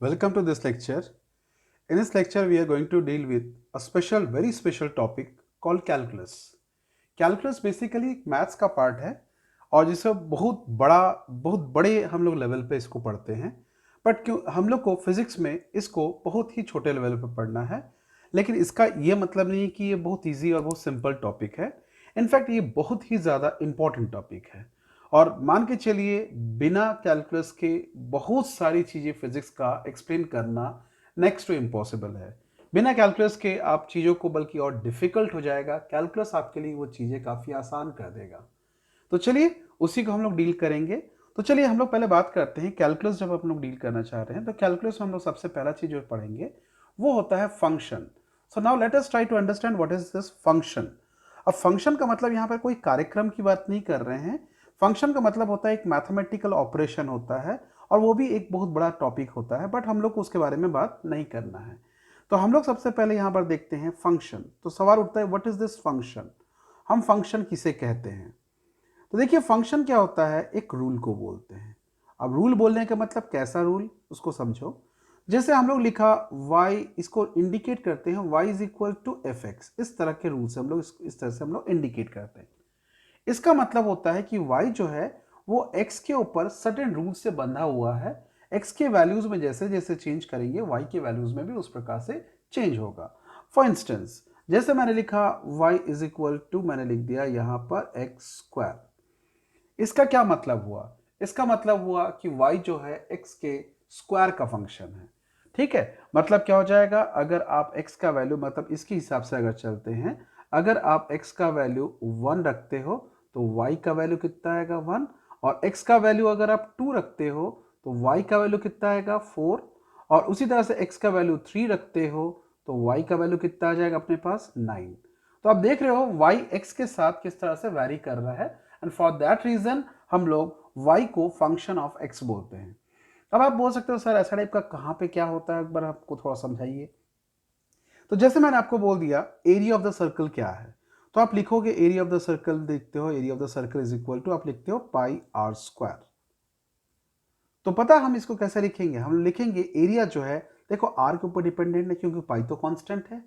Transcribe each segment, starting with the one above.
Welcome to this lecture. In this lecture, we are going to deal with a special, very special topic called calculus. Calculus basically एक maths का part है और जिसे बहुत बड़े हम लोग लेवल पे इसको पढ़ते हैं। बट क्यों हम लोग को फिजिक्स में इसको बहुत ही छोटे लेवल पे पढ़ना है, लेकिन इसका ये मतलब नहीं कि ये बहुत इजी और बहुत सिंपल टॉपिक है। इनफैक्ट ये बहुत ही ज़्यादा इम्पॉर्टेंट टॉपिक है और मान के चलिए बिना कैलकुलस के बहुत सारी चीज़ें फिजिक्स का एक्सप्लेन करना नेक्स्ट टू इम्पॉसिबल है। बिना कैलकुलस के आप चीज़ों को बल्कि और डिफिकल्ट हो जाएगा, कैलकुलस आपके लिए वो चीज़ें काफ़ी आसान कर देगा। तो चलिए उसी को हम लोग डील करेंगे। तो चलिए हम लोग पहले बात करते हैं कैलकुलस जब हम लोग डील करना चाह रहे हैं तो कैलकुलस में हम लोग सबसे पहला चीज़ जो पढ़ेंगे वो होता है function. So now let us try to understand what is this function. अब फंक्शन का मतलब यहाँ पर कोई कार्यक्रम की बात नहीं कर रहे हैं। फंक्शन का मतलब होता है एक मैथमेटिकल ऑपरेशन होता है और वो भी एक बहुत बड़ा टॉपिक होता है, बट हम लोग को उसके बारे में बात नहीं करना है। तो हम लोग सबसे पहले यहाँ पर देखते हैं फंक्शन। तो सवाल उठता है व्हाट इज दिस फंक्शन, हम फंक्शन किसे कहते हैं। तो देखिए फंक्शन क्या होता है, एक रूल को बोलते हैं। अब रूल बोलने का मतलब कैसा रूल उसको समझो। जैसे हम लोग लिखा y, इसको इंडिकेट करते हैं y is equal to f x, इस तरह के रूल से हम लोग इस तरह से हम लोग इंडिकेट करते हैं। इसका मतलब होता है कि y जो है वो x के ऊपर सर्टेन रूल से बंधा हुआ है। x के वैल्यूज में जैसे जैसे चेंज करेंगे y के वैल्यूज में भी उस प्रकार से चेंज होगा। फॉर इंस्टेंस जैसे मैंने लिखा y इज इक्वल टू, मैंने लिख दिया यहां पर एक्स स्क्वायर। इसका क्या मतलब हुआ, इसका मतलब हुआ कि y जो है x के स्क्वायर का फंक्शन है। ठीक है, मतलब क्या हो जाएगा, अगर आप x का वैल्यू मतलब इसके हिसाब से अगर चलते हैं, अगर आप x का वैल्यू 1 रखते हो तो y का वैल्यू कितना आएगा 1, और x का वैल्यू अगर आप 2 रखते हो तो y का वैल्यू कितना आएगा 4, और उसी तरह से x का वैल्यू 3 रखते हो तो y का वैल्यू कितना आ जाएगा अपने पास 9। तो आप देख रहे हो y x के साथ किस तरह से वैरी कर रहा है, एंड फॉर दैट रीजन हम लोग y को फंक्शन ऑफ x बोलते हैं। अब आप बोल सकते हो सर ऐसा टाइप का कहाँ पे क्या होता है, एक बार आपको थोड़ा समझाइए। तो जैसे मैंने आपको बोल दिया एरिया ऑफ द सर्कल क्या है, तो आप लिखोगे एरिया ऑफ द सर्कल, देखते हो area of the circle is equal to, आप लिखते हो पाई आर स्क्वायर। तो पता हम इसको कैसे लिखेंगे, हम लिखेंगे एरिया जो है, देखो आर के ऊपर डिपेंडेंट है क्योंकि पाई तो कांस्टेंट है,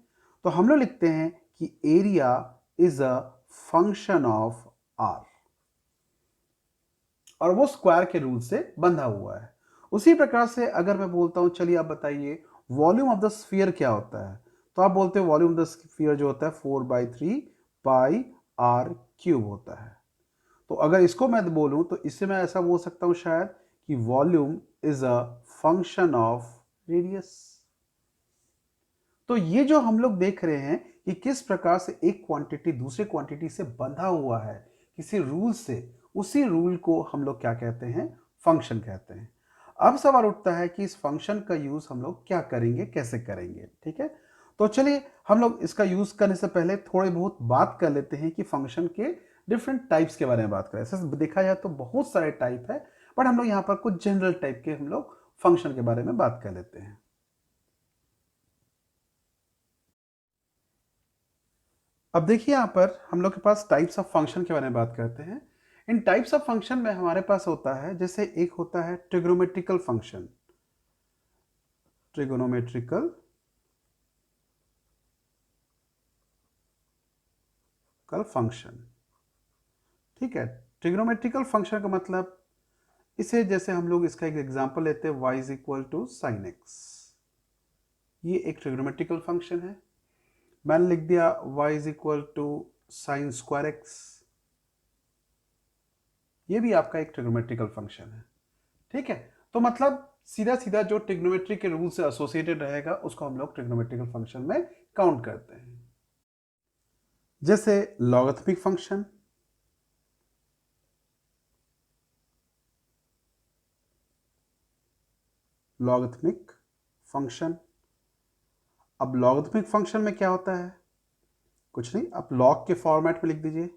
तो हम लोग लिखते हैं कि area is a function of r, और वो स्क्वायर के रूल से बंधा हुआ है। उसी प्रकार से अगर मैं बोलता हूं चलिए आप बताइए वॉल्यूम ऑफ द स्फीयर क्या होता है, तो आप बोलते हो वॉल्यूम ऑफ द स्फीयर जो होता है 4/3 पाई आर क्यूब होता है। तो अगर इसको मैं बोलूं तो इससे मैं ऐसा बोल सकता हूं शायद कि volume is a function of radius. तो ये जो हम लोग देख रहे हैं कि किस प्रकार से एक क्वांटिटी दूसरे क्वांटिटी से बंधा हुआ है किसी रूल से, उसी रूल को हम लोग क्या कहते हैं, फंक्शन कहते हैं। अब सवाल उठता है कि इस फंक्शन का यूज हम लोग क्या करेंगे, कैसे करेंगे। ठीक है, तो चलिए हम लोग इसका यूज करने से पहले थोड़ी बहुत बात कर लेते हैं कि फंक्शन के डिफरेंट टाइप्स के बारे में बात करें। ऐसे देखा जाए तो बहुत सारे टाइप है, बट हम लोग यहाँ पर कुछ जनरल टाइप के हम लोग फंक्शन के बारे में बात कर लेते हैं। अब देखिए यहाँ पर हम लोग के पास टाइप्स ऑफ फंक्शन के बारे में बात करते हैं। इन टाइप्स ऑफ फंक्शन में हमारे पास होता है, जैसे एक होता है ट्रिग्नोमेट्रिकल फंक्शन, ट्रिग्नोमेट्रिकल कल फंक्शन। ठीक है, ट्रिग्नोमेट्रिकल फंक्शन का मतलब, इसे जैसे हम लोग इसका एक एग्जांपल लेते हैं y is equal to sine x, ये एक ट्रिग्नोमेट्रिकल फंक्शन है। मैंने लिख दिया y is equal to sine square x, ये भी आपका एक ट्रिग्नोमेट्रिकल फंक्शन है। ठीक है, तो मतलब सीधा सीधा जो ट्रिग्नोमेट्री के रूल से एसोसिएटेड रहेगा उसको हम लोग ट्रिग्नोमेट्रिकल फंक्शन में काउंट करते हैं। जैसे लॉगरिथमिक फंक्शन, लॉगरिथमिक फंक्शन। अब लॉगरिथमिक फंक्शन में क्या होता है, कुछ नहीं, आप लॉग के फॉर्मेट में लिख दीजिए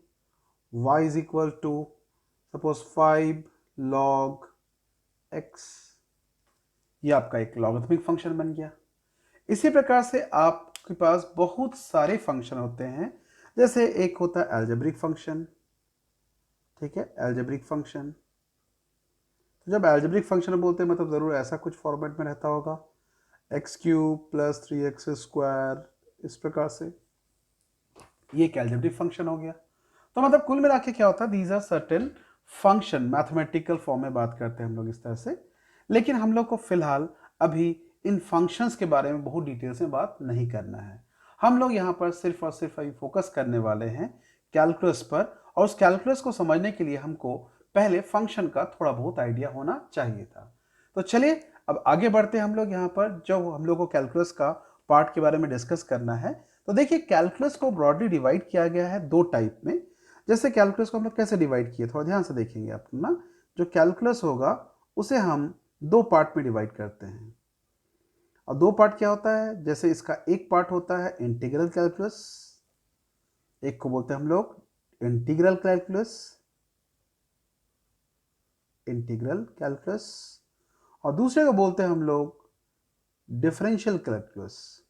y is equal to suppose 5 log x, ये आपका एक लॉगरिथमिक फंक्शन बन गया। इसी प्रकार से आपके पास बहुत सारे फंक्शन होते हैं, जैसे एक होता है एल्जेब्रिक फंक्शन। ठीक है, एल्जेब्रिक फंक्शन, तो जब एल्जेब्रिक फंक्शन बोलते हैं मतलब ज़रूर ऐसा कुछ फॉर्मेट में रहता होगा, x cube plus 3x square, इस प्रकार से। ये एक एल्जेब्रिक फंक्शन हो गया। तो मतलब कुल मिला के क्या होता है, these are certain function, mathematical form में बात करते हैं हम लोग इस तरह से। लेकिन हम लोग को फिलहाल अभी इन फंक्शंस के बारे में बहुत डिटेल से बात नहीं करना है। हम लोग यहाँ पर सिर्फ और सिर्फ अभी फोकस करने वाले हैं कैलकुलस पर, और उस कैलकुलस को समझने के लिए हमको पहले फंक्शन का थोड़ा बहुत आइडिया होना चाहिए था। तो चलिए अब आगे बढ़ते हैं हम लोग यहाँ पर, जो हम लोग को कैलकुलस का पार्ट के बारे में डिस्कस करना है। तो देखिए कैलकुलस को ब्रॉडली डिवाइड किया गया है दो टाइप में। जैसे कैलकुलस को हम लोग कैसे डिवाइड किए, थोड़ा ध्यान से देखेंगे आप ना। जो कैलकुलस होगा उसे हम दो पार्ट में डिवाइड करते हैं। और दो पार्ट क्या होता है, जैसे इसका एक पार्ट होता है इंटीग्रल कैलकुलस, एक को बोलते हैं हम लोग इंटीग्रल कैलकुलस, इंटीग्रल कैलकुलस, और दूसरे को बोलते हैं हम लोग डिफरेंशियल कैलकुलस,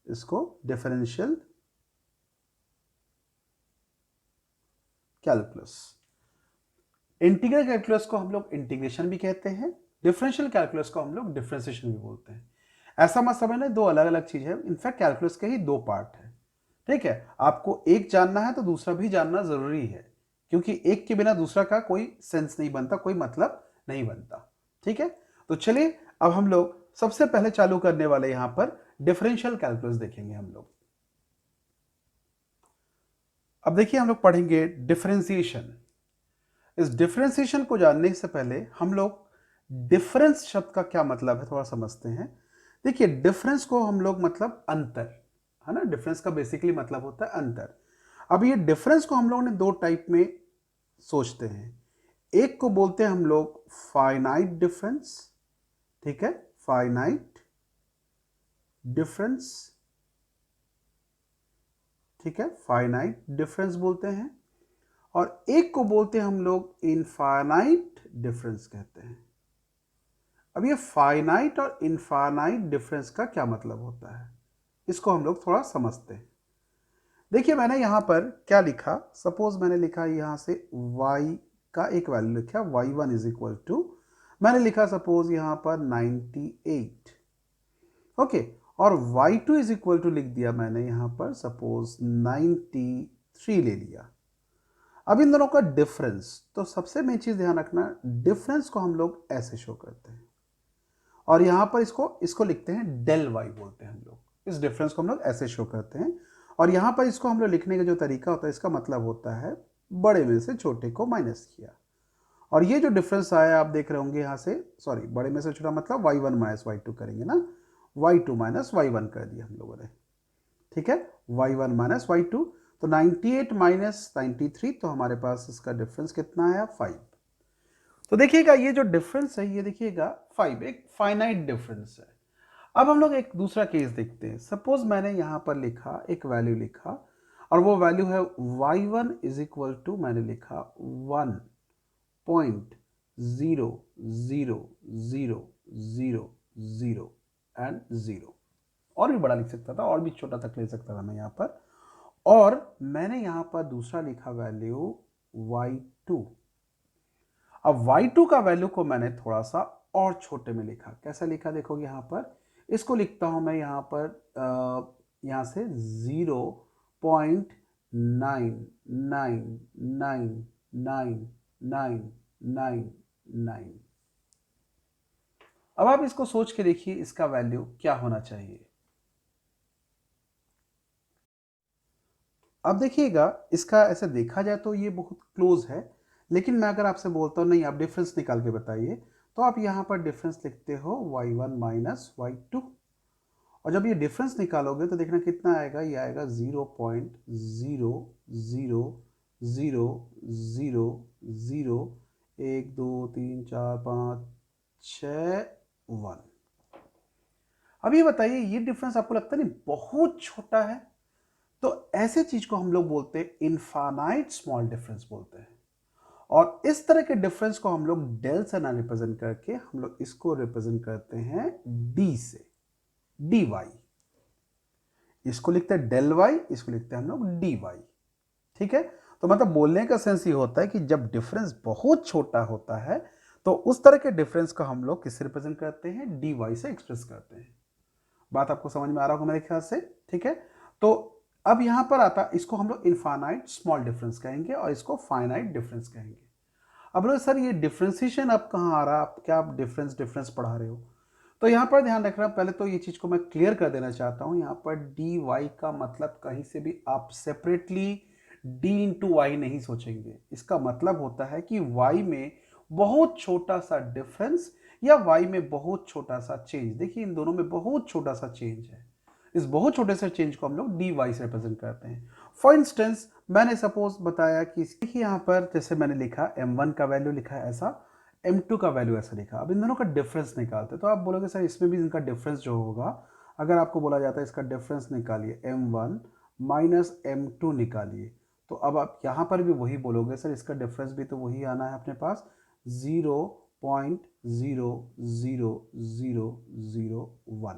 इसको डिफरेंशियल कैलकुलस। इंटीग्रल कैलकुलस को हम लोग इंटीग्रेशन भी कहते हैं, डिफरेंशियल कैलकुलस को हम लोग डिफरेंशिएशन भी बोलते हैं। ऐसा मत समझना दो अलग अलग चीज है, इनफैक्ट कैलकुलस के ही दो पार्ट है। ठीक है, आपको एक जानना है तो दूसरा भी जानना जरूरी है, क्योंकि एक के बिना दूसरा का कोई सेंस नहीं बनता, कोई मतलब नहीं बनता। ठीक है, तो चलिए अब हम लोग सबसे पहले चालू करने वाले यहां पर डिफरेंशियल कैलकुलस देखेंगे हम लोग। अब देखिए हम लोग पढ़ेंगे डिफरेंशिएशन। इस डिफरेंशिएशन को जानने से पहले हम लोग डिफरेंस शब्द का क्या मतलब है थोड़ा समझते हैं। देखिए डिफरेंस को हम लोग मतलब अंतर, है ना, डिफरेंस का बेसिकली मतलब होता है अंतर। अब ये डिफरेंस को हम लोगों ने दो टाइप में सोचते हैं। एक को बोलते हैं हम लोग फाइनाइट डिफरेंस, ठीक है, फाइनाइट डिफरेंस, ठीक है, फाइनाइट डिफरेंस बोलते हैं। और एक को बोलते हैं हम लोग इनफाइनाइट डिफरेंस कहते हैं। अब ये फाइनाइट और इनफाइनाइट डिफरेंस का क्या मतलब होता है, इसको हम लोग थोड़ा समझते हैं। देखिए मैंने यहां पर क्या लिखा, सपोज मैंने लिखा यहां से y का एक वैल्यू लिखा, y1 इज इक्वल टू, मैंने लिखा सपोज यहां पर 98, ओके, और y2 इज इक्वल टू लिख दिया मैंने यहां पर सपोज 93 ले लिया। अब इन दोनों का डिफरेंस, तो सबसे मेन चीज ध्यान रखना, डिफरेंस को हम लोग ऐसे शो करते हैं, और यहां पर इसको इसको लिखते हैं डेल वाई बोलते हैं हम लोग, इस डिफरेंस को हम लोग ऐसे शो करते हैं। और यहां पर इसको हम लोग लिखने का जो तरीका होता है, इसका मतलब होता है बड़े में से छोटे को माइनस किया। और ये जो डिफरेंस आया आप देख रहे होंगे यहाँ से, सॉरी बड़े में से छोटा मतलब y1 माइनस y2 करेंगे ना, y2 माइनस y1 कर दिया हम लोगों ने, ठीक है, y1 माइनस y2। तो 98 माइनस 93, तो हमारे पास इसका डिफरेंस कितना आया 5। तो देखिएगा ये जो डिफरेंस है, ये देखिएगा 5 एक फाइनाइट डिफरेंस है। अब हम लोग एक दूसरा केस देखते हैं। सपोज मैंने यहां पर लिखा एक वैल्यू लिखा, और वो वैल्यू है y1 इज इक्वल टू, मैंने लिखा 1.0000 एंड 0, और भी बड़ा लिख सकता था, और भी छोटा तक ले सकता था मैं यहाँ पर। और मैंने यहाँ पर दूसरा लिखा वैल्यू y2। अब y2 का वैल्यू को मैंने थोड़ा सा और छोटे में लिखा, कैसा लिखा देखोगे यहाँ पर, इसको लिखता हूं मैं यहाँ पर यहाँ से 0.9999999। अब आप इसको सोच के देखिए इसका वैल्यू क्या होना चाहिए। अब देखिएगा इसका ऐसे देखा जाए तो ये बहुत क्लोज है, लेकिन मैं अगर आपसे बोलता हूँ नहीं आप डिफरेंस निकाल के बताइए, तो आप यहाँ पर डिफरेंस लिखते हो y1 माइनस y2, और जब ये डिफरेंस निकालोगे तो देखना कितना आएगा, ये आएगा 0.00000, 1 2 3 4 5 6 1। अब ये बताइए ये डिफरेंस आपको लगता नहीं बहुत छोटा है, तो ऐसे चीज को हम लोग बोलते हैं इनफाइनाइट स्मॉल डिफरेंस बोलते हैं। और इस तरह के डिफरेंस को हम लोग डेल से ना रिप्रेजेंट करके हम लोग इसको रिप्रेजेंट करते हैं डी से, डी वाई। इसको लिखते हैं डेल वाई, इसको लिखते हैं हम लोग डी वाई, ठीक है। तो मतलब बोलने का सेंस ये होता है कि जब डिफरेंस बहुत छोटा होता है तो उस तरह के डिफरेंस को हम लोग किससे रिप्रेजेंट करते हैं, dy से एक्सप्रेस करते हैं। बात आपको समझ में आ रहा होगा मेरे ख्याल से, ठीक है। तो अब यहां पर आता, इसको हम लोग इनफाइनाइट स्मॉल डिफरेंस कहेंगे और इसको फाइनाइट डिफरेंस कहेंगे। अब बोलो सर ये डिफ्रेंसिएशन अब कहाँ आ रहा है, आप क्या आप डिफरेंस डिफरेंस पढ़ा रहे हो? तो यहाँ पर ध्यान रखना, पहले तो ये चीज़ को मैं क्लियर कर देना चाहता हूँ, यहाँ पर डी वाई का मतलब कहीं से भी आप सेपरेटली डी इंटू वाई नहीं सोचेंगे। इसका मतलब होता है कि वाई में बहुत छोटा सा डिफरेंस या वाई में बहुत छोटा सा चेंज। देखिए इन दोनों में बहुत छोटा सा चेंज है, इस बहुत छोटे से चेंज को हम लोग डी वाई से रिप्रेजेंट करते हैं। फॉर इंस्टेंस मैंने सपोज बताया कि देखिए यहाँ पर जैसे मैंने लिखा m1 का वैल्यू लिखा है ऐसा, m2 का वैल्यू ऐसा लिखा। अब इन दोनों का डिफरेंस निकालते, तो आप बोलोगे सर इसमें भी इनका डिफरेंस जो होगा, अगर आपको बोला जाता है इसका डिफरेंस निकालिए m1 माइनस m2 निकालिए, तो अब आप यहाँ पर भी वही बोलोगे सर इसका डिफरेंस भी तो वही आना है अपने पास 0.00001।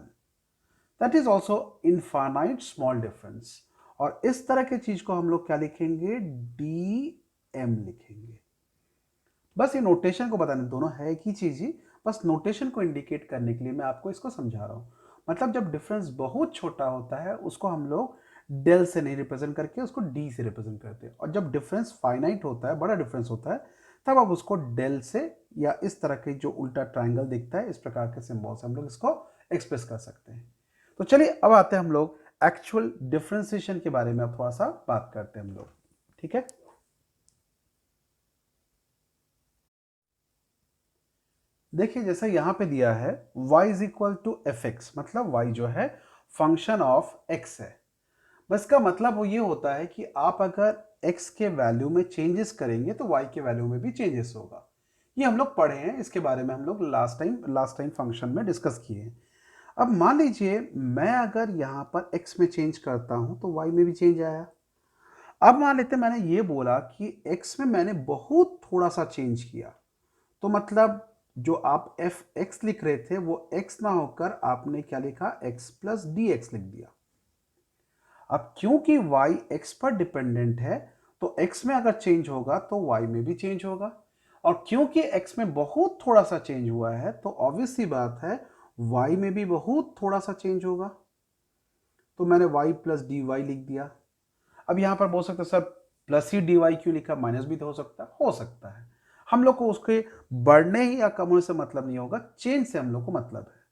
That is also infinite small difference. और इस तरह की चीज को हम लोग क्या लिखेंगे, डी एम लिखेंगे। बस ये नोटेशन को बताने, दोनों है एक ही चीज ही, बस नोटेशन को इंडिकेट करने के लिए मैं आपको इसको समझा रहा हूं। मतलब जब डिफरेंस बहुत छोटा होता है उसको हम लोग डेल से नहीं रिप्रेजेंट करके उसको डी से रिप्रेजेंट करते हैं, और जब डिफरेंस फाइनाइट होता है, बड़ा डिफरेंस होता है, तब आप उसको डेल से या इस तरह के जो उल्टा ट्राइंगल दिखता है इस प्रकार के सिंबल से हम लोग इसको एक्सप्रेस कर सकते हैं। तो चलिए अब आते हैं हम लोग एक्चुअल डिफरेंशिएशन के बारे में, अब थोड़ा सा बात करते हैं हम लोग, ठीक है। देखिए जैसा यहां पे दिया है y is equal to f x, मतलब y जो है फंक्शन ऑफ x है। बस का मतलब वो ये होता है कि आप अगर x के वैल्यू में चेंजेस करेंगे तो y के वैल्यू में भी चेंजेस होगा। ये हम लोग पढ़े हैं, इसके बारे में हम लोग लास्ट टाइम फंक्शन में डिस्कस किए हैं। अब मान लीजिए मैं अगर यहां पर x में चेंज करता हूं तो y में भी चेंज आया। अब मान लेते मैंने ये बोला कि x में मैंने बहुत थोड़ा सा चेंज किया, तो मतलब जो आप एफ एक्स लिख रहे थे वो x ना होकर आपने क्या लिखा, x प्लस डी एक्स लिख दिया। अब क्योंकि y x पर डिपेंडेंट है तो x में अगर चेंज होगा तो y में भी चेंज होगा, और क्योंकि x में बहुत थोड़ा सा चेंज हुआ है तो ऑब्वियस सी बात है y में भी बहुत थोड़ा सा चेंज होगा। तो मैंने y प्लस डी वाई लिख दिया। अब यहां पर बोल सकते सर प्लस ही डी वाई क्यों लिखा, माइनस भी तो हो सकता है। हम लोग को उसके बढ़ने या कम होने से मतलब नहीं होगा, चेंज से हम लोग को मतलब है।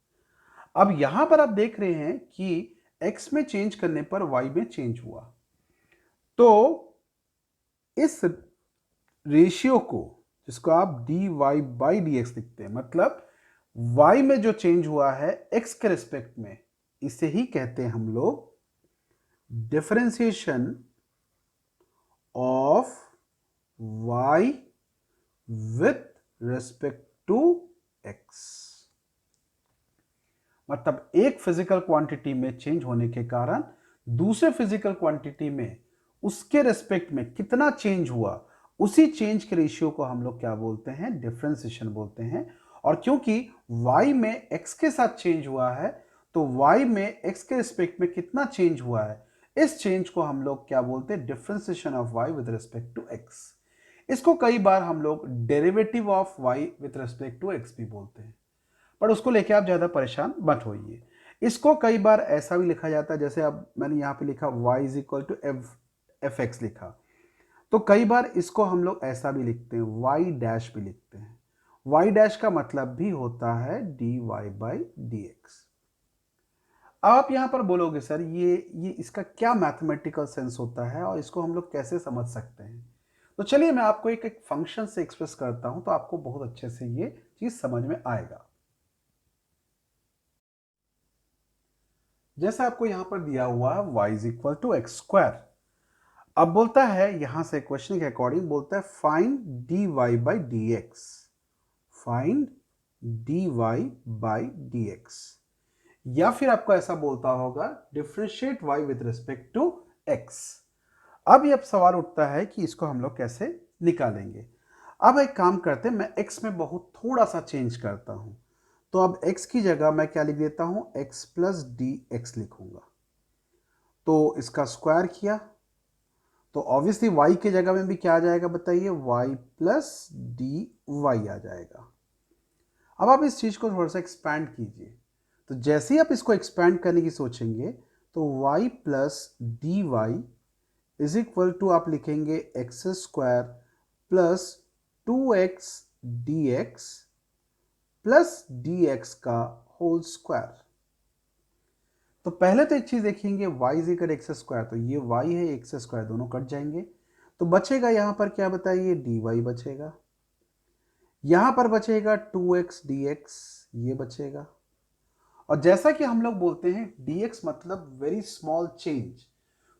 अब यहां पर आप देख रहे हैं कि x में चेंज करने पर y में चेंज हुआ, तो इस रेशियो को जिसको आप d y by d x लिखते हैं, मतलब y में जो चेंज हुआ है x के रिस्पेक्ट में, इसे ही कहते हैं हम लोग differentiation of y with respect to x। मतलब एक फिजिकल क्वांटिटी में चेंज होने के कारण दूसरे फिजिकल क्वांटिटी में उसके रेस्पेक्ट में कितना चेंज हुआ, उसी चेंज के रेशियो को हम लोग क्या बोलते हैं, डिफरेंशिएशन बोलते हैं। और क्योंकि y में x के साथ चेंज हुआ है तो y में x के रिस्पेक्ट में कितना चेंज हुआ है, इस चेंज को हम लोग क्या बोलते हैं, differentiation of y with respect to x। इसको कई बार हम लोग derivative of y with respect to x भी बोलते हैं, पर उसको लेके आप ज्यादा परेशान मत होइए। इसको कई बार ऐसा भी लिखा जाता है, जैसे अब मैंने यहां पे लिखा y is equal to f x लिखा, तो कई बार इसको हम लोग ऐसा भी लिखते हैं, y डैश भी लिखते हैं। y डैश का मतलब भी होता है dy बाई डी एक्स। आप यहां पर बोलोगे सर ये इसका क्या मैथमेटिकल सेंस होता है और इसको हम लोग कैसे समझ सकते हैं? तो चलिए मैं आपको एक फंक्शन से एक्सप्रेस करता हूं तो आपको बहुत अच्छे से ये चीज समझ में आएगा। जैसे आपको यहां पर दिया हुआ है y is equal to x square. अब बोलता है यहां से क्वेश्चन के अकॉर्डिंग बोलता है find dy by d x, find dy by d x, या फिर आपको ऐसा बोलता होगा differentiate y with respect to x। अब यह सवाल उठता है कि इसको हम लोग कैसे निकालेंगे। अब एक काम करते हैं, मैं x में बहुत थोड़ा सा चेंज करता हूं, तो अब x की जगह मैं क्या लिख देता हूं, x प्लस डी एक्स लिखूंगा। तो इसका स्क्वायर किया तो ऑब्वियसली y के जगह में भी क्या आ जाएगा बताइए, y प्लस डी वाई आ जाएगा। अब आप इस चीज़ को थोड़ा सा एक्सपैंड कीजिए, तो जैसे ही आप इसको एक्सपैंड करने की सोचेंगे तो y plus d y is equal to आप लिखेंगे x square plus 2x d x plus d x का होल स्क्वायर। तो पहले तो एक चीज देखेंगे, y is equal x square, तो ये y है एक्स स्क्वायर दोनों कट जाएंगे, तो बचेगा यहां पर क्या बताइए, dy बचेगा। यहां पर बचेगा 2x dx, ये बचेगा। और जैसा कि हम लोग बोलते हैं dx मतलब वेरी स्मॉल चेंज,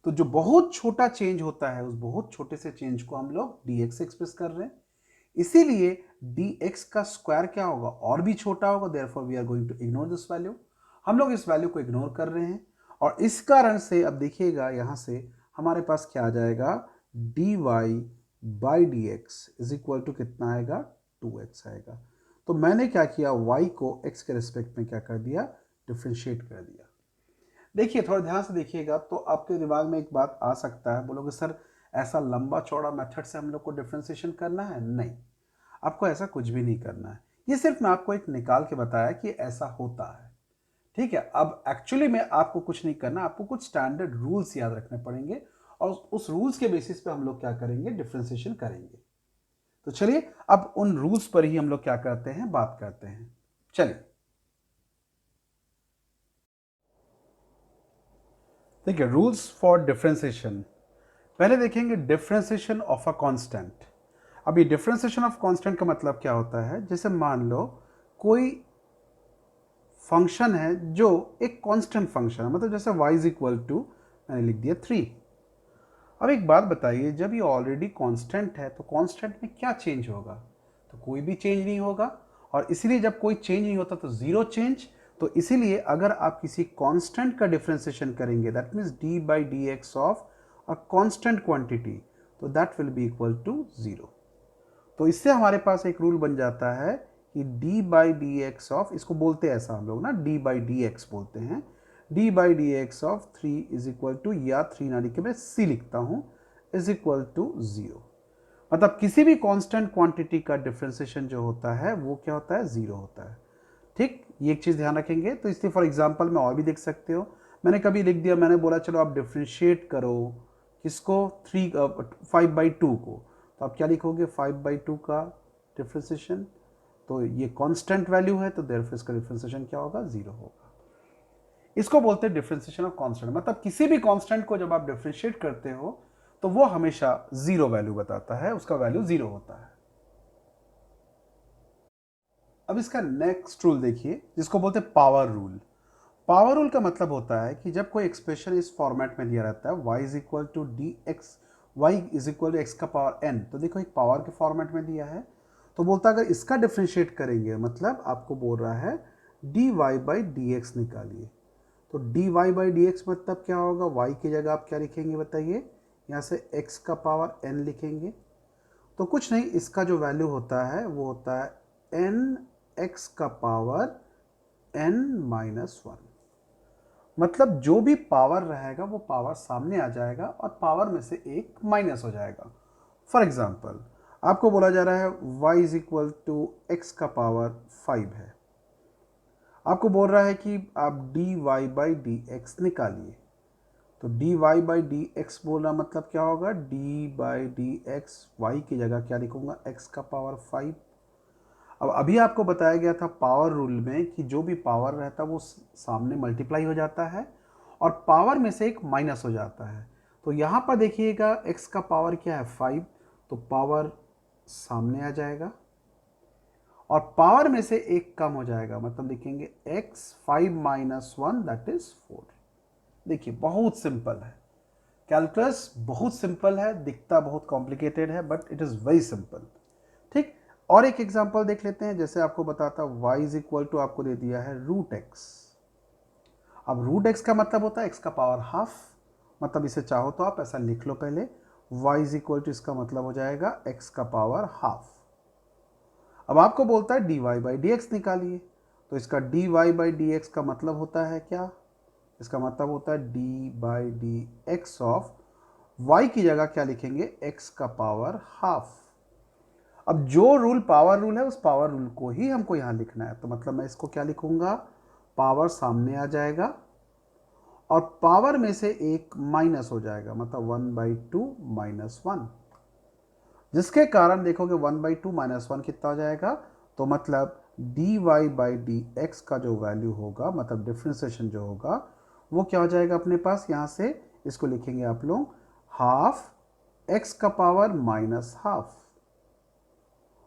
तो जो बहुत छोटा चेंज होता है उस बहुत छोटे से चेंज को हम लोग dx से एक्सप्रेस कर रहे हैं, इसीलिए dx का स्क्वायर क्या होगा, और भी छोटा होगा, therefore we are going to ignore this value. हम लोग इस वैल्यू को इग्नोर कर रहे हैं, और इस कारण से अब देखिएगा यहां से हमारे पास क्या आ जाएगा, dy by d x is equal to कितना आएगा, 2x आएगा। तो मैंने क्या किया, y को x के रिस्पेक्ट में क्या कर दिया, डिफ्रेंशिएट कर दिया। देखिए थोड़ा ध्यान से देखिएगा तो आपके दिमाग में एक बात आ सकता है, बोलोगे सर ऐसा लंबा चौड़ा मेथड से हम लोग को डिफ्रेंशिएशन करना है? नहीं, आपको ऐसा कुछ भी नहीं करना है, ये सिर्फ मैं आपको एक निकाल के बताया कि ऐसा होता है, ठीक है। अब एक्चुअली में आपको कुछ नहीं करना, आपको कुछ स्टैंडर्ड रूल्स याद रखने पड़ेंगे, और उस रूल्स के बेसिस पे हम लोग क्या करेंगे, डिफ्रेंशिएशन करेंगे। तो चलिए अब उन रूल्स पर ही हम लोग क्या करते हैं, बात करते हैं। चलिए देखिए, रूल्स फॉर डिफ्रेंशिएशन। पहले देखेंगे डिफ्रेंशिएशन ऑफ अ कांस्टेंट। अब ये डिफ्रेंशिएशन ऑफ कांस्टेंट का मतलब क्या होता है, जैसे मान लो कोई फंक्शन है जो एक कांस्टेंट फंक्शन है, मतलब जैसे y इज इक्वल टू, मैंने लिख दिया 3। अब एक बात बताइए, जब ये ऑलरेडी कांस्टेंट है तो कांस्टेंट में क्या चेंज होगा, तो कोई भी चेंज नहीं होगा, और इसीलिए जब कोई चेंज नहीं होता तो जीरो चेंज। तो इसीलिए अगर आप किसी कांस्टेंट का डिफरेंशिएशन करेंगे, that means d by d x of a constant quantity, तो that will be equal to zero. तो इससे हमारे पास एक रूल बन जाता है कि d by d x of, इसको बोलते हैं ऐसा हम लोग ना, d बाई डी एक्स बोलते हैं, d by d x of 3 is equal to, या 3 ना लिख के मैं c लिखता हूं, इज इक्वल टू 0। मतलब किसी भी कांस्टेंट क्वांटिटी का डिफरेंशिएशन जो होता है वो क्या होता है, जीरो होता है। ठीक, ये एक चीज ध्यान रखेंगे। तो इसलिए फॉर एग्जांपल में और भी देख सकते हो, मैंने कभी लिख दिया, मैंने बोला चलो आप डिफरेंशिएट करो किसको, 5/2 को, तो आप क्या लिखोगे, 5/2 का डिफरेंशिएशन, तो ये कांस्टेंट वैल्यू है तो देयरफॉर इसका डिफरेंशिएशन क्या होगा, जीरो होगा। इसको बोलते हैं डिफरेंशिएशन ऑफ कांस्टेंट, मतलब किसी भी कांस्टेंट को जब आप डिफरेंशिएट करते हो तो वो हमेशा जीरो वैल्यू बताता है, उसका वैल्यू जीरो होता है। अब इसका नेक्स्ट रूल देखिए, जिसको बोलते हैं पावर रूल। पावर रूल का मतलब होता है कि जब कोई एक्सप्रेशन इस फॉर्मेट में दिया रहता है, y is equal to d x, y is equal to x का पावर n, तो देखो एक पावर के फॉर्मेट में दिया है, तो बोलता है अगर इसका डिफ्रेंशिएट करेंगे, मतलब आपको बोल रहा है dy बाई डी एक्स निकालिए। तो dy बाई डी एक्स मतलब क्या होगा, y की जगह आप क्या लिखेंगे बताइए, यहाँ से x का पावर n लिखेंगे। तो कुछ नहीं, इसका जो वैल्यू होता है वो होता है n x का पावर n माइनस 1। मतलब जो भी पावर रहेगा वो पावर सामने आ जाएगा और पावर में से एक माइनस हो जाएगा। फॉर एग्जाम्पल आपको बोला जा रहा है y is equal to x का पावर 5 है, आपको बोल रहा है कि आप dy बाई डी एक्स निकालिए। तो dy बाई डी एक्स बोलना मतलब क्या होगा, d by d x, y की जगह क्या लिखूंगा, x का पावर 5। अब अभी आपको बताया गया था पावर रूल में कि जो भी पावर रहता है वो सामने मल्टीप्लाई हो जाता है और पावर में से एक माइनस हो जाता है। तो यहाँ पर देखिएगा x का पावर क्या है, 5, तो पावर सामने आ जाएगा और पावर में से एक कम हो जाएगा, मतलब लिखेंगे x 5 माइनस 1 दैट इज 4। देखिए बहुत सिंपल है, कैलकुलस बहुत सिंपल है, दिखता बहुत कॉम्प्लिकेटेड है but it is very simple. ठीक, और एक एग्जांपल देख लेते हैं, जैसे आपको बताता y इज इक्वल टू, आपको दे दिया है रूट एक्स। अब रूट एक्स का मतलब होता है x का पावर हाफ, मतलब इसे चाहो तो आप ऐसा लिख लो पहले, y इज इक्वल टू इसका मतलब हो जाएगा x का पावर हाफ। अब आपको बोलता है dy बाई डी एक्स निकालिए, तो इसका dy बाई डी एक्स का मतलब होता है क्या, इसका मतलब होता है d by d x of y की जगह क्या लिखेंगे, x का पावर हाफ। अब जो रूल पावर रूल है उस पावर रूल को ही हमको यहाँ लिखना है, तो मतलब मैं इसको क्या लिखूंगा, पावर सामने आ जाएगा और पावर में से एक माइनस हो जाएगा, मतलब 1/2 माइनस 1, जिसके कारण देखोगे 1/2 माइनस 1 कितना हो जाएगा, तो मतलब dy बाई डी एक्स का जो वैल्यू होगा, मतलब डिफ्रेंसिएशन जो होगा वो क्या हो जाएगा अपने पास, यहाँ से इसको लिखेंगे आप लोग हाफ x का पावर माइनस हाफ।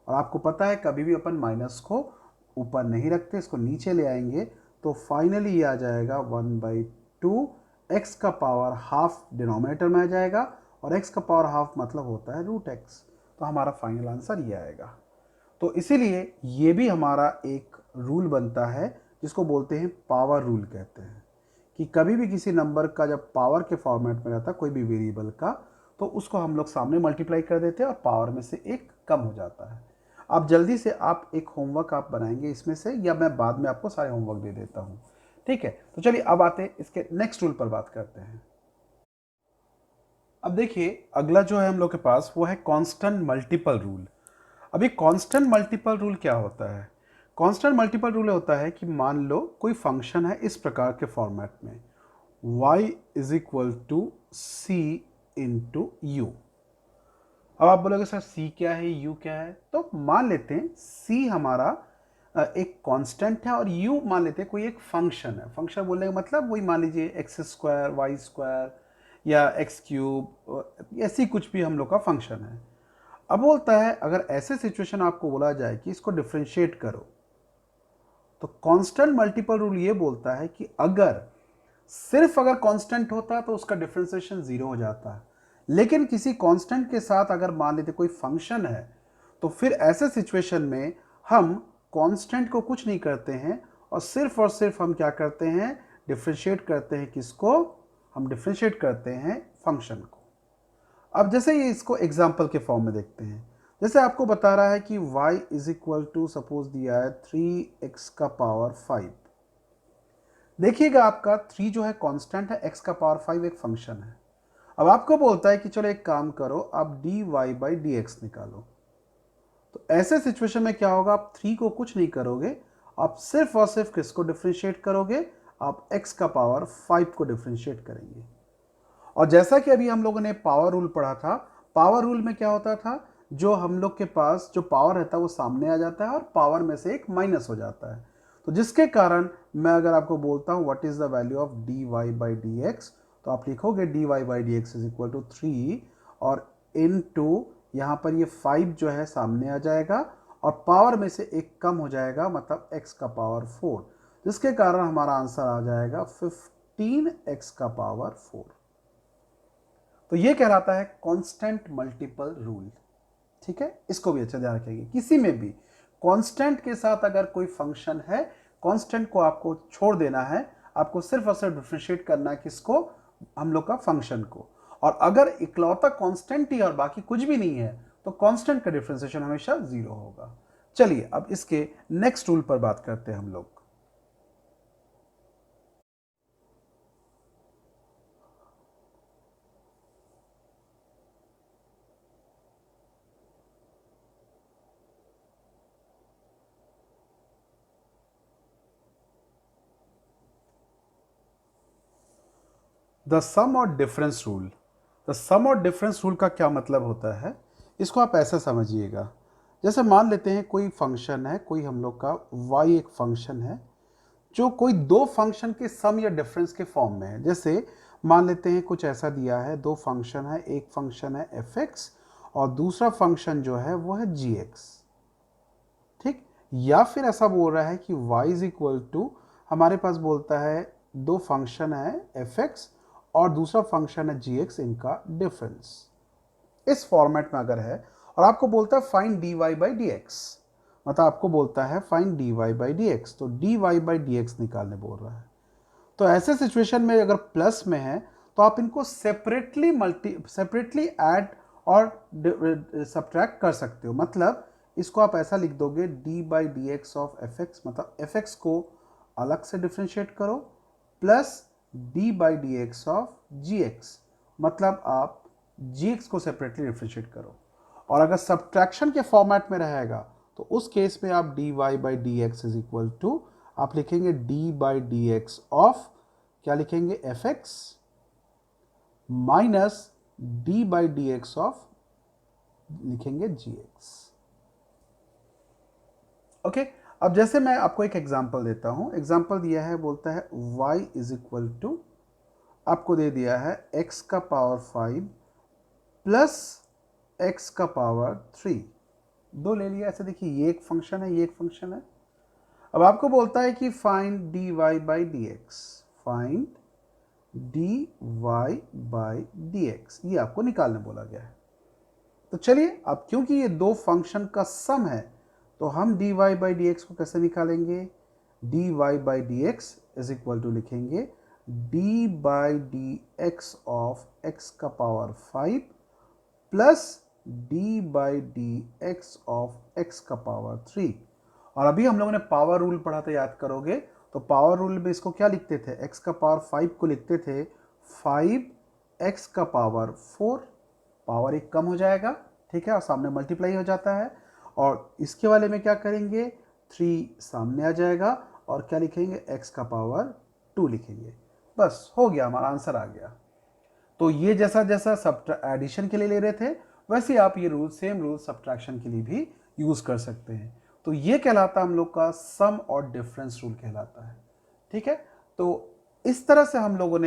और आपको पता है कभी भी अपन माइनस को ऊपर नहीं रखते, इसको नीचे ले आएंगे, तो फाइनली ये आ जाएगा 1/2 x का पावर हाफ डिनोमिनेटर में आ जाएगा, और x का पावर हाफ मतलब होता है √x। तो हमारा फाइनल आंसर ये आएगा। तो इसीलिए ये भी हमारा एक रूल बनता है जिसको बोलते हैं पावर रूल कहते हैं, कि कभी भी किसी नंबर का जब पावर के फॉर्मेट में रहता है कोई भी वेरिएबल का, तो उसको हम लोग सामने मल्टीप्लाई कर देते हैं और पावर में से एक कम हो जाता है। आप जल्दी से आप एक होमवर्क आप बनाएंगे इसमें से, या मैं बाद में आपको सारे होमवर्क दे देता हूँ, ठीक है। तो चलिए अब आते हैं इसके नेक्स्ट रूल पर बात करते हैं। अब देखिए अगला जो है हम लोग के पास वो है कांस्टेंट मल्टीपल रूल। अभी कांस्टेंट मल्टीपल रूल क्या होता है, कांस्टेंट मल्टीपल रूल होता है कि मान लो कोई फंक्शन है इस प्रकार के फॉर्मेट में, y is equal to c into u. अब आप बोलोगे सर c क्या है, u क्या है, तो मान लेते हैं c हमारा एक कांस्टेंट है और u मान लेते हैं कोई एक फंक्शन है। फंक्शन बोलने का मतलब वही मान लीजिए x² y² या x³ ऐसी कुछ भी हम लोग का फंक्शन है। अब बोलता है अगर ऐसे सिचुएशन आपको बोला जाए कि इसको डिफरेंशिएट करो, तो कांस्टेंट मल्टीपल रूल ये बोलता है कि अगर सिर्फ अगर कांस्टेंट होता तो उसका डिफरेंशिएशन 0 हो जाता है, लेकिन किसी कांस्टेंट के साथ अगर मान लेते कोई फंक्शन है, तो फिर ऐसे सिचुएशन में हम कांस्टेंट को कुछ नहीं करते हैं और सिर्फ हम क्या करते हैं, डिफरेंशिएट करते हैं। किसको, हम डिफरेंशिएट करते हैं फंक्शन को। अब जैसे ये इसको एग्जाम्पल के फॉर्म में देखते हैं, जैसे आपको बता रहा है कि y is equal to suppose दिया है 3x का पावर 5। देखिएगा आपका 3 जो है कांस्टेंट है, x का पावर 5 एक फंक्शन है। अब आपको बोलता है कि चलो एक काम करो, आप dy बाई डी एक्स निकालो। तो ऐसे सिचुएशन में क्या होगा, आप 3 को कुछ नहीं करोगे, आप सिर्फ और सिर्फ किसको डिफरेंशिएट करोगे, आप x का पावर 5 को डिफरेंशिएट करेंगे। और जैसा कि अभी हम लोगों ने पावर रूल पढ़ा था, पावर रूल में क्या होता था, जो हम लोग के पास जो पावर रहता है वो सामने आ जाता है और पावर में से एक माइनस हो जाता है। तो जिसके कारण मैं अगर आपको बोलता हूँ what is the value of dy by d x, तो आप लिखोगे dy by d x is equal to 3 और इनटू यहाँ पर ये 5 जो है सामने आ जाएगा और पावर में से एक कम हो जाएगा, मतलब x का पावर 4, जिसके कारण हमारा आंसर आ जाएगा 15x का पावर 4। तो ये कहलाता है कांस्टेंट मल्टीपल रूल, ठीक है। इसको भी अच्छा ध्यान रखेंगे, किसी में भी कांस्टेंट के साथ अगर कोई फंक्शन है, कांस्टेंट को आपको छोड़ देना है, आपको सिर्फ और सिर्फ डिफरेंशिएट करना है किसको, हम लोग का फंक्शन को। और अगर इकलौता कांस्टेंट ही और बाकी कुछ भी नहीं है, तो कांस्टेंट का डिफरेंशिएशन हमेशा 0 होगा। चलिए अब इसके नेक्स्ट रूल पर बात करते हैं हम लोग। द सम और डिफरेंस रूल। द सम और डिफरेंस रूल का क्या मतलब होता है, इसको आप ऐसा समझिएगा, जैसे मान लेते हैं कोई फंक्शन है, कोई हम लोग का y एक फंक्शन है जो कोई दो फंक्शन के सम या डिफरेंस के फॉर्म में है। जैसे मान लेते हैं कुछ ऐसा दिया है, दो फंक्शन है, एक फंक्शन है f(x) और दूसरा फंक्शन जो है वो है g(x), ठीक। या फिर ऐसा बोल रहा है कि y इज इक्वल टू, हमारे पास बोलता है दो फंक्शन है f(x) और दूसरा फंक्शन है g(x), इनका डिफरेंस इस फॉर्मेट में अगर है, और आपको बोलता है find dy by d x, मतलब आपको बोलता है find dy by d x, तो dy बाई डी एक्स निकालने बोल रहा है। तो ऐसे सिचुएशन में अगर प्लस में है तो आप इनको सेपरेटली ऐड और सब्ट्रैक्ट कर सकते हो। मतलब इसको आप ऐसा लिख दोगे d by d x of f x, मतलब एफ एक्स को अलग से डिफ्रेंशिएट करो, plus d by d x of g x, मतलब आप gx को सेपरेटली डिफरेंशिएट करो। और अगर सब्ट्रैक्शन के फॉर्मेट में रहेगा तो उस केस में आप dy by d x is equal to आप लिखेंगे d by d x of क्या लिखेंगे fx minus d by d x of लिखेंगे gx। ओके, अब जैसे मैं आपको एक एग्जांपल देता हूं। एग्जांपल दिया है, बोलता है y इज इक्वल टू आपको दे दिया है x का पावर 5 प्लस x का पावर 3, दो ले लिया। ऐसे देखिए ये एक फंक्शन है, ये एक फंक्शन है। अब आपको बोलता है कि find dy by d x, find dy by d x, ये आपको निकालने बोला गया है। तो चलिए, अब क्योंकि ये दो फंक्शन का सम है तो हम dy बाई डी एक्स को कैसे निकालेंगे? dy by d x is equal to लिखेंगे d by d x of x का power 5 plus d by d x of x का पावर 3। और अभी हम लोगों ने पावर रूल पढ़ा था, याद करोगे तो पावर रूल में इसको क्या लिखते थे? x का पावर 5 को लिखते थे 5x का पावर 4, पावर एक कम हो जाएगा, ठीक है, और सामने मल्टीप्लाई हो जाता है। और इसके वाले में क्या करेंगे? 3 सामने आ जाएगा और क्या लिखेंगे? x का पावर 2 लिखेंगे। बस हो गया, हमारा आंसर आ गया। तो ये जैसा जैसा सब एडिशन के लिए ले रहे थे वैसे आप ये रूल, सेम रूल सब्ट्रैक्शन के लिए भी यूज कर सकते हैं। तो ये कहलाता हम लोग का सम और डिफरेंस रूल कहलाता है, ठीक है। तो इस तरह से हम लोग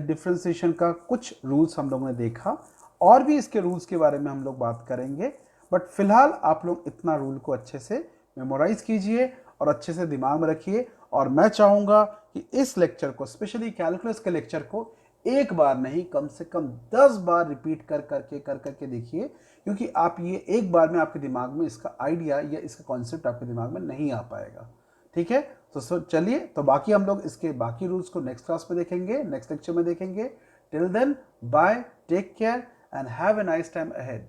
डिफरेंशिएशन का कुछ रूल्स हम लोगों ने देखा, और भी इसके रूल्स के बारे में हम लोग बात करेंगे। बट फिलहाल आप लोग इतना रूल को अच्छे से मेमोराइज कीजिए और अच्छे से दिमाग में रखिए। और मैं चाहूँगा कि इस लेक्चर को, स्पेशली कैलकुलस के लेक्चर को, एक बार नहीं कम से कम 10 बार रिपीट कर करके देखिए, क्योंकि आप ये एक बार में आपके दिमाग में इसका आइडिया या इसका कॉन्सेप्ट आपके दिमाग में नहीं आ पाएगा, ठीक है। तो चलिए, तो बाकी हम लोग इसके बाकी रूल्स को नेक्स्ट क्लास में देखेंगे, नेक्स्ट लेक्चर में देखेंगे। Till then, bye, take care and have a nice time ahead.